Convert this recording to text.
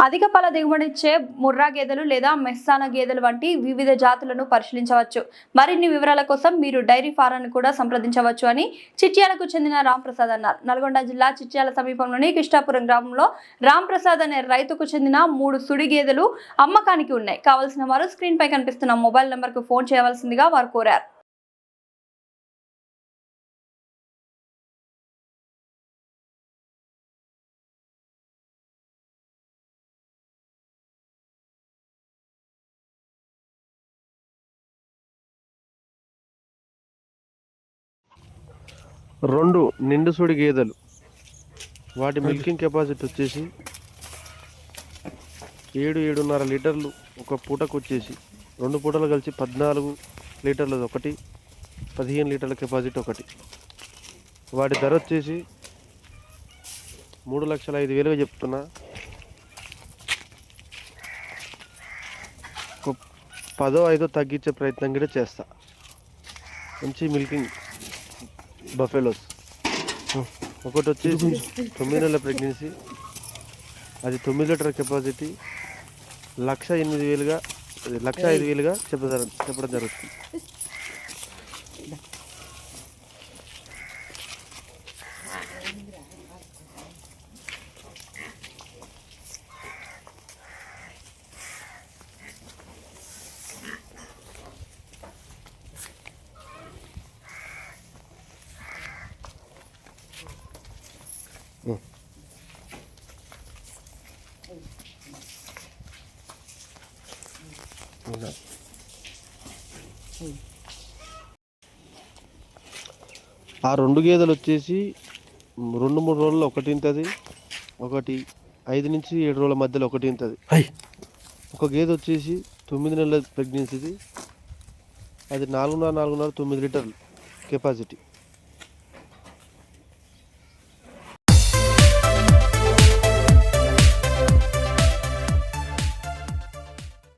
అధిక పాల దిగుబడిచ్చే ముర్రా గేదెలు లేదా మెస్సానా గేదెలు వంటి వివిధ జాతులను పరిశీలించవచ్చు. మరిన్ని వివరాల కోసం మీరు డైరీ ఫారాన్ని కూడా సంప్రదించవచ్చు అని చిట్యాలకు చెందిన రాంప్రసాద్ అన్నారు. నల్గొండ జిల్లా చిట్యాల సమీపంలోని కృష్ణాపురం గ్రామంలో రాంప్రసాద్ అనే రైతుకు చెందిన 3 సుడి గేదెలు అమ్మకానికి ఉన్నాయి. కావలసిన వారు స్క్రీన్ పై కనిపిస్తున్న మొబైల్ నంబర్కు ఫోన్ చేయవలసిందిగా వారు కోరారు. రెండు నిండుసుడి గేదెలు, వాటి మిల్కింగ్ కెపాసిటీ వచ్చేసి 7-7.5 లీటర్లు ఒక పూటకు వచ్చేసి 2 పూటలు కలిసి 14 లీటర్లు ఒకటి, 15 లీటర్ల కెపాసిటీ ఒకటి. వాటి ధర వచ్చేసి 3,05,000 చెప్తున్నా. ఒక 10-5 తగ్గించే ప్రయత్నం కూడా చేస్తా. మంచి మిల్కింగ్ బఫెలోస్. ఒకటి వచ్చేసి 9 నెలల ప్రెగ్నెన్సీ, అది 9 లీటర్ కెపాసిటీ, 1,08,000గా 1,05,000గా చెప్పడం జరుగుతుంది. ఆ 2 గేదెలు వచ్చేసి 2-3 రోజుల్లో ఒకటి ఇంతది, ఒకటి 5 నుంచి 7 రోజుల మధ్యలో ఒకటి ఇంతది. ఒక గేదె వచ్చేసి 9 నెలల ప్రెగ్నెన్సీది, అది 4.5 9 లీటర్లు కెపాసిటీ.